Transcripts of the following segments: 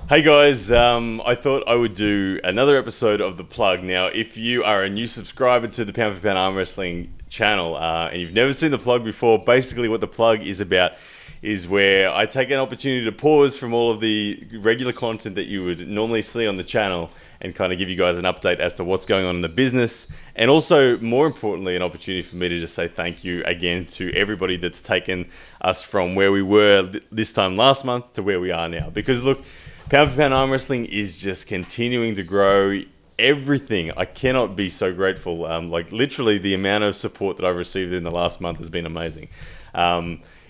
Hey guys, I thought I would do another episode of The Plug. Now, if you are a new subscriber to the Pound for Pound Arm Wrestling channel and you've never seen The Plug before, basically what The Plug is about is where I take an opportunity to pause from all of the regular content that you would normally see on the channel and kind of give you guys an update as to what's going on in the business, and also, more importantly, an opportunity for me to just say thank you again to everybody that's taken us from where we were this time last month to where we are now. Because look, Pound for Pound Arm Wrestling is just continuing to grow. Everything, I cannot be so grateful. Like literally the amount of support that I've received in the last month has been amazing.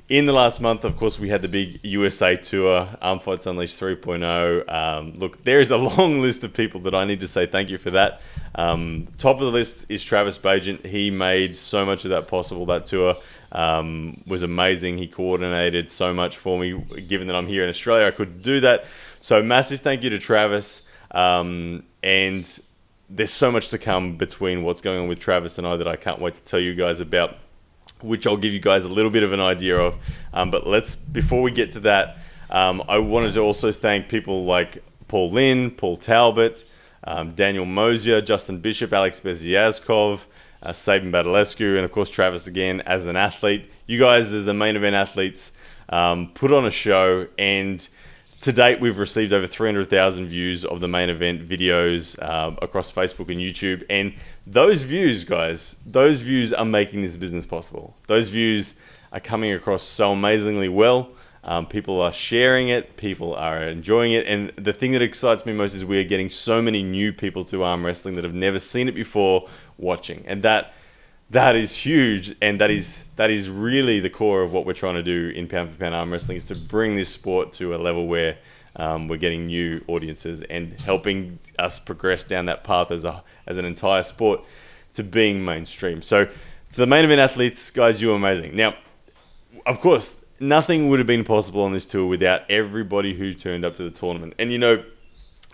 In the last month, of course, we had the big USA tour, Arm Fights Unleashed 3.0. Look, there is a long list of people that I need to say thank you for that. Top of the list is Travis Bagent. He made so much of that possible. That tour was amazing. He coordinated so much for me. Given that I'm here in Australia, I couldn't do that. So massive thank you to Travis. And there's so much to come between what's going on with Travis and I that I can't wait to tell you guys about, which I'll give you guys a little bit of an idea of. But before we get to that, I wanted to also thank people like Paul Lynn, Paul Talbot, Daniel Mosier, Justin Bishop, Alex Beziazkov, Sabin Badalescu, and of course Travis again as an athlete. You guys as the main event athletes put on a show, and to date, we've received over 300,000 views of the main event videos across Facebook and YouTube. And those views, guys, those views are making this business possible. Those views are coming across so amazingly well. People are sharing it. People are enjoying it. And the thing that excites me most is we are getting so many new people to arm wrestling that have never seen it before watching. And that is huge, and that is really the core of what we're trying to do in Pound for Pound Arm Wrestling, is to bring this sport to a level where we're getting new audiences and helping us progress down that path as an entire sport to being mainstream. So to the main event athletes, guys, you're amazing. Now, of course, nothing would have been possible on this tour without everybody who turned up to the tournament. And you know,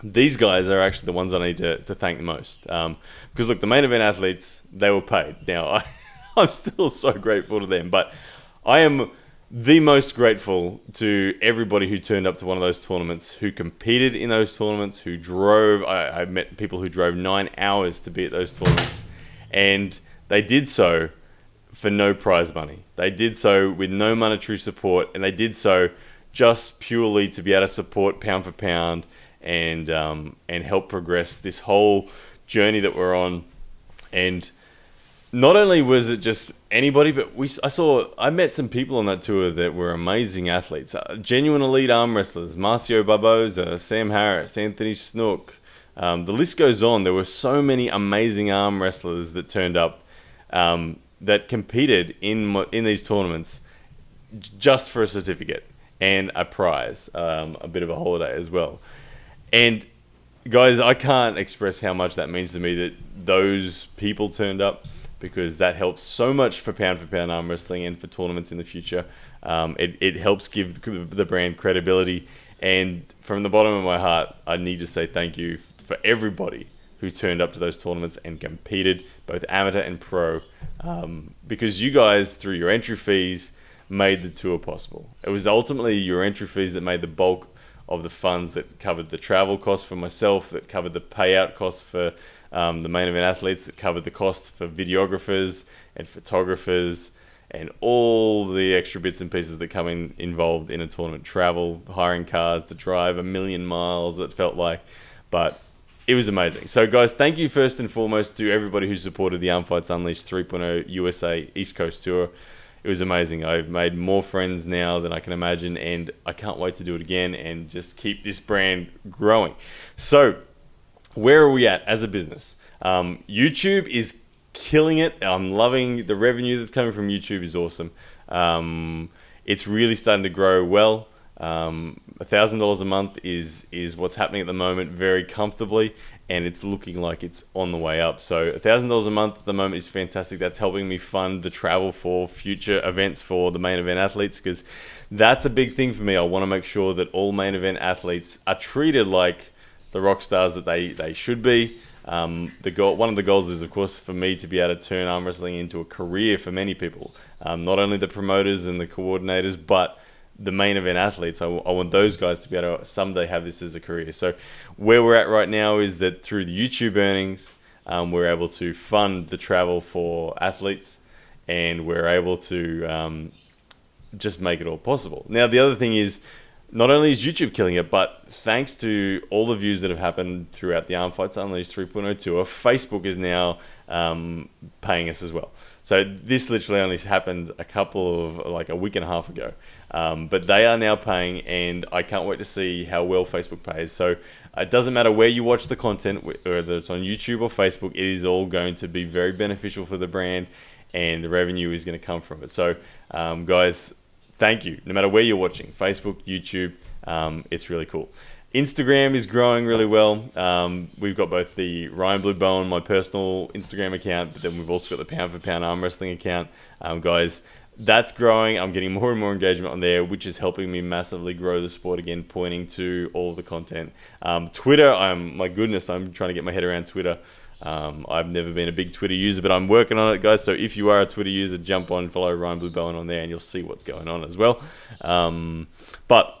these guys are actually the ones I need to thank the most. Because look, the main event athletes, they were paid. Now, I'm still so grateful to them, but I am the most grateful to everybody who turned up to one of those tournaments, who competed in those tournaments, who drove. I met people who drove 9 hours to be at those tournaments, and they did so for no prize money. They did so with no monetary support, and they did so just purely to be able to support Pound for Pound and help progress this whole journey that we're on. And not only was it just anybody, but I met some people on that tour that were amazing athletes, genuine elite arm wrestlers: Marcio Barboza, Sam Harris, Anthony Snook. The list goes on. There were so many amazing arm wrestlers that turned up, that competed in these tournaments just for a certificate and a prize, a bit of a holiday as well. And guys, I can't express how much that means to me that those people turned up, because that helps so much for Pound Arm Wrestling and for tournaments in the future. It helps give the brand credibility. And from the bottom of my heart, I need to say thank you for everybody who turned up to those tournaments and competed, both amateur and pro, because you guys, through your entry fees, made the tour possible. It was ultimately your entry fees that made the bulk of the funds, that covered the travel costs for myself, that covered the payout costs for the main event athletes, that covered the cost for videographers and photographers and all the extra bits and pieces that come involved in a tournament. Travel, hiring cars to drive 1,000,000 miles, that felt like. But it was amazing. So guys, thank you first and foremost to everybody who supported the Arm Fights Unleashed 3.0 USA East Coast Tour. It was amazing. I've made more friends now than I can imagine, and I can't wait to do it again and just keep this brand growing. So, where are we at as a business? YouTube is killing it. I'm loving the revenue that's coming from YouTube. Is awesome. It's really starting to grow well. $1,000 a month is what's happening at the moment, very comfortably, and it's looking like it's on the way up. So $1,000 a month at the moment is fantastic. That's helping me fund the travel for future events for the main event athletes, because that's a big thing for me. I want to make sure that all main event athletes are treated like the rock stars that they should be. One of the goals is, of course, for me to be able to turn arm wrestling into a career for many people. Not only the promoters and the coordinators, but the main event athletes. I want those guys to be able to someday have this as a career. So where we're at right now is that through the YouTube earnings, we're able to fund the travel for athletes, and we're able to just make it all possible. Now, the other thing is, not only is YouTube killing it, but thanks to all the views that have happened throughout the Armed Fights Unleashed 3.0 tour, Facebook is now paying us as well. So this literally only happened like a week and a half ago. But they are now paying, and I can't wait to see how well Facebook pays. So it doesn't matter where you watch the content, whether it's on YouTube or Facebook, it is all going to be very beneficial for the brand, and the revenue is going to come from it. So guys, thank you. No matter where you're watching, Facebook, YouTube, it's really cool. Instagram is growing really well. We've got both the Ryan Blue Bowen, my personal Instagram account, but then we've also got the Pound for Pound Arm Wrestling account. Guys, that's growing. I'm getting more and more engagement on there, which is helping me massively grow the sport again, pointing to all the content. Twitter, my goodness, I'm trying to get my head around Twitter. I've never been a big Twitter user, but I'm working on it, guys. So if you are a Twitter user, jump on, follow Ryan Blue Bowen on there, and you'll see what's going on as well. But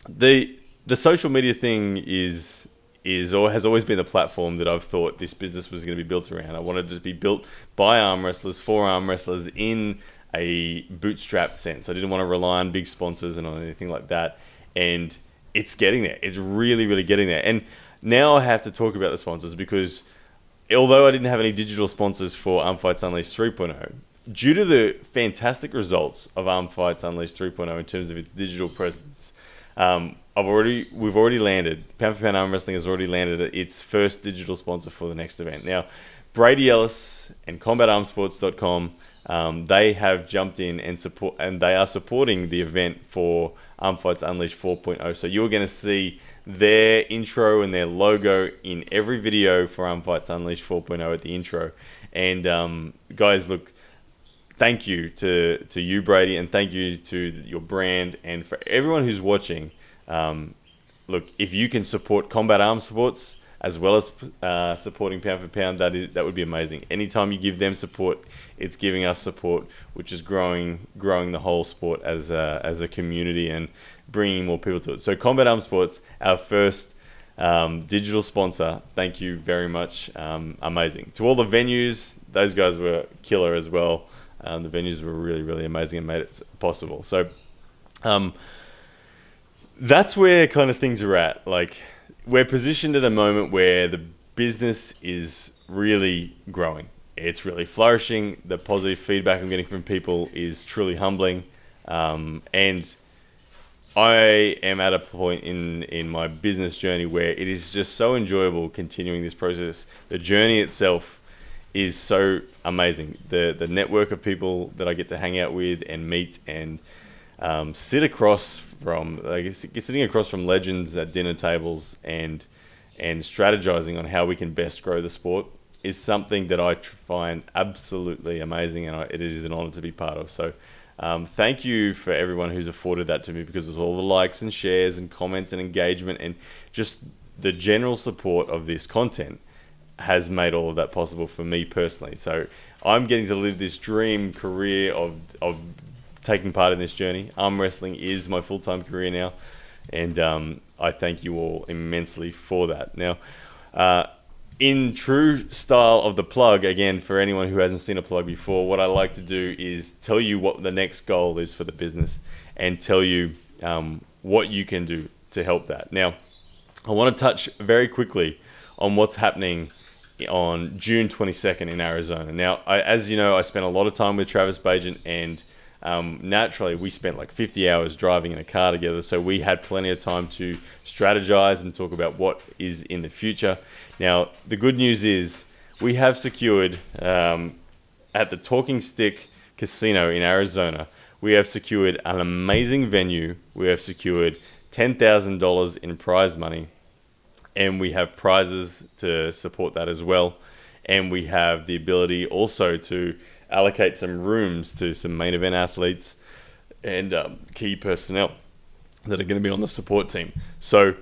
the social media thing is or has always been the platform that I've thought this business was going to be built around. I wanted it to be built by arm wrestlers, for arm wrestlers, in a bootstrapped sense. I didn't want to rely on big sponsors and on anything like that. And it's getting there. It's really, really getting there. And now I have to talk about the sponsors, because although I didn't have any digital sponsors for Armed Fights Unleashed 3.0, due to the fantastic results of Armed Fights Unleashed 3.0 in terms of its digital presence, we've already landed. Pound for Pound Arm Wrestling has already landed its first digital sponsor for the next event. Now, Brady Ellis and CombatArmsports.com, they have jumped in and they are supporting the event for Armed Fights Unleashed 4.0. So you're going to see their intro and their logo in every video for Armed Fights Unleashed 4.0 at the intro. And guys, look, thank you to you, Brady, and thank you to your brand, and for everyone who's watching. Look, if you can support Combat Arms Sports as well as supporting Pound for Pound, that would be amazing. Anytime you give them support, it's giving us support, which is growing the whole sport as a community and bringing more people to it. So Combat Arms Sports, our first digital sponsor, thank you very much. Amazing. To all the venues, those guys were killer as well. The venues were really, really amazing and made it possible. So that's where kind of things are at. Like, we're positioned at a moment where the business is really growing. It's really flourishing. The positive feedback I'm getting from people is truly humbling. And I am at a point in my business journey where it is just so enjoyable continuing this process. The journey itself is so amazing. The network of people that I get to hang out with and meet and sitting across from legends at dinner tables and strategizing on how we can best grow the sport is something that I find absolutely amazing, and it is an honor to be part of. So thank you for everyone who's afforded that to me, because of all the likes and shares and comments and engagement and just the general support of this content has made all of that possible for me personally. So I'm getting to live this dream career of taking part in this journey. Arm wrestling is my full-time career now, and I thank you all immensely for that. Now, in true style of the plug, again, for anyone who hasn't seen a plug before, what I like to do is tell you what the next goal is for the business and tell you what you can do to help that. Now, I want to touch very quickly on what's happening on June 22nd in Arizona. Now, as you know, I spent a lot of time with Travis Bagent, and naturally we spent like 50 hours driving in a car together, so we had plenty of time to strategize and talk about what is in the future. Now, the good news is we have secured at the Talking Stick Casino in Arizona, we have secured an amazing venue. We have secured $10,000 in prize money, and we have prizes to support that as well. And we have the ability also to allocate some rooms to some main event athletes and key personnel that are going to be on the support team. So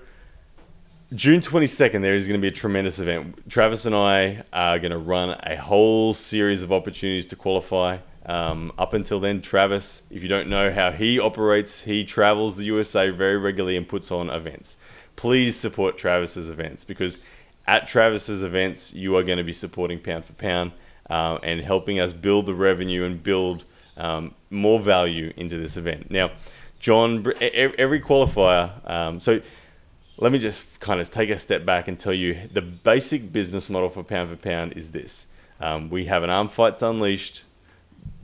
June 22nd, there is going to be a tremendous event. Travis and I are going to run a whole series of opportunities to qualify. Up until then, Travis, if you don't know how he operates, he travels the USA very regularly and puts on events. Please support Travis's events, because at Travis's events, you are going to be supporting Pound for Pound and helping us build the revenue and build more value into this event. Now, John, every qualifier, so let me just kind of take a step back and tell you the basic business model for Pound is this. We have an Arm Fights Unleashed.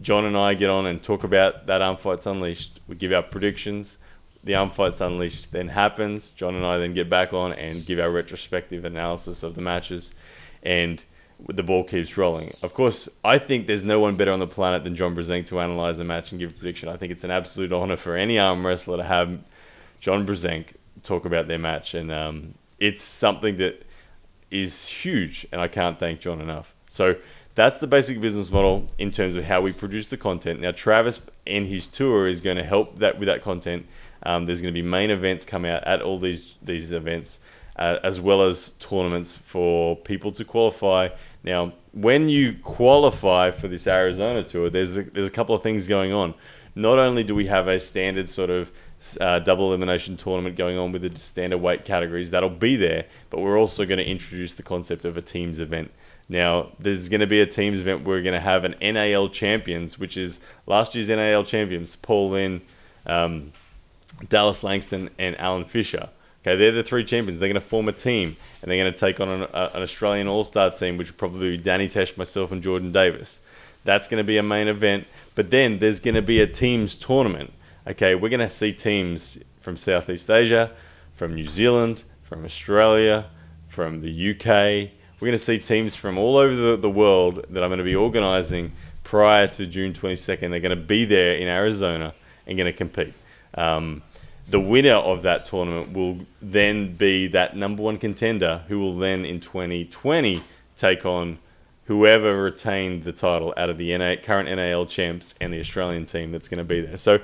John and I get on and talk about that Arm Fights Unleashed. We give our predictions. The Arm Fights Unleashed then happens. John and I then get back on and give our retrospective analysis of the matches, and the ball keeps rolling. Of course, I think there's no one better on the planet than John Brzenk to analyze a match and give a prediction. I think it's an absolute honor for any arm wrestler to have John Brzenk talk about their match, and it's something that is huge, and I can't thank John enough. So that's the basic business model in terms of how we produce the content. Now, Travis and his tour is going to help that with that content. There's going to be main events come out at all these events, as well as tournaments for people to qualify. Now, when you qualify for this Arizona tour, there's a couple of things going on. Not only do we have a standard sort of double elimination tournament going on with the standard weight categories, that'll be there, but we're also going to introduce the concept of a teams event. Now, there's going to be a teams event where we're going to have an NAL champions, which is last year's NAL champions, Paul Lynn, Dallas Langston, and Alan Fisher. Okay, they're the three champions. They're going to form a team, and they're going to take on an Australian All-Star team, which will probably be Danny Tesh, myself, and Jordan Davis. That's going to be a main event. But then there's going to be a teams tournament. Okay, we're going to see teams from Southeast Asia, from New Zealand, from Australia, from the UK. We're going to see teams from all over the world that I'm going to be organising prior to June 22nd. They're going to be there in Arizona and going to compete. The winner of that tournament will then be that #1 contender, who will then in 2020 take on whoever retained the title out of the current NAL champs and the Australian team that's going to be there. So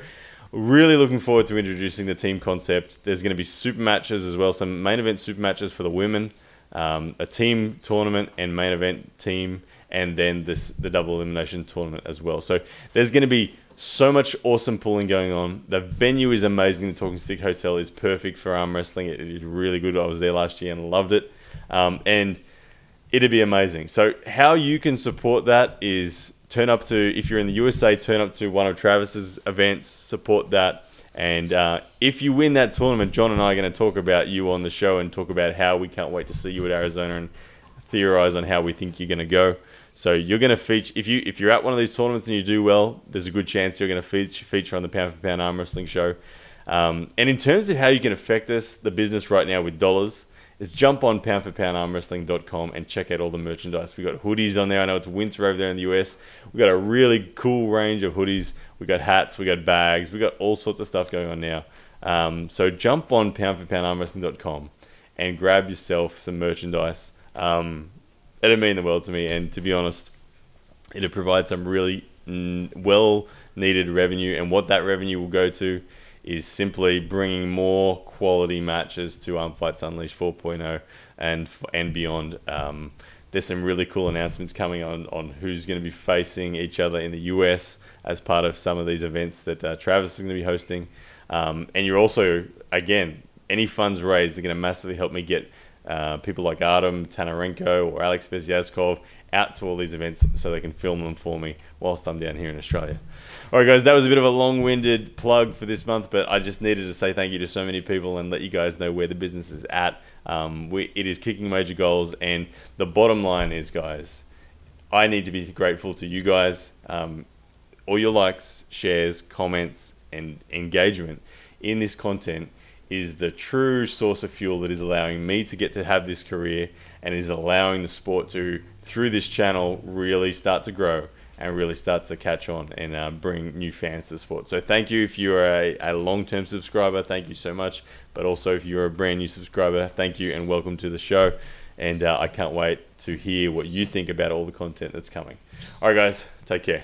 really looking forward to introducing the team concept. There's going to be super matches as well, some main event super matches for the women, a team tournament and main event team, and then the double elimination tournament as well. So there's going to be so much awesome pulling going on. The venue is amazing. The Talking Stick Hotel is perfect for arm wrestling. It is really good. I was there last year and loved it. And it'd be amazing. So how you can support that is turn up to, if you're in the USA, turn up to one of Travis's events, support that. And if you win that tournament, John and I are going to talk about you on the show and talk about how we can't wait to see you at Arizona and theorize on how we think you're going to go. So you're going to feature, if you're at one of these tournaments and you do well, there's a good chance you're going to feature on the Pound for Pound Arm Wrestling Show. And in terms of how you can affect us, the business right now with dollars, is jump on poundforpoundarmwrestling.com and check out all the merchandise. We've got hoodies on there. I know it's winter over there in the US. We've got a really cool range of hoodies. We've got hats, we've got bags, we've got all sorts of stuff going on now. So jump on poundforpoundarmwrestling.com and grab yourself some merchandise. It'd mean the world to me, and to be honest, it'd provide some really well-needed revenue, and what that revenue will go to is simply bringing more quality matches to Arm Fights Unleashed 4.0 and beyond. There's some really cool announcements coming on who's going to be facing each other in the US as part of some of these events that Travis is going to be hosting. And you're also, again, any funds raised are going to massively help me get people like Artem Tanarenko or Alex Bezyaskov out to all these events so they can film them for me whilst I'm down here in Australia. Alright guys, that was a bit of a long-winded plug for this month, but I just needed to say thank you to so many people and let you guys know where the business is at. It is kicking major goals, and the bottom line is, guys, I need to be grateful to you guys. All your likes, shares, comments, and engagement in this content is the true source of fuel that is allowing me to get to have this career and is allowing the sport to, through this channel, really start to grow and really start to catch on and bring new fans to the sport. So thank you if you're a long-term subscriber, thank you so much. But also if you're a brand new subscriber, thank you and welcome to the show. And I can't wait to hear what you think about all the content that's coming. All right guys, take care.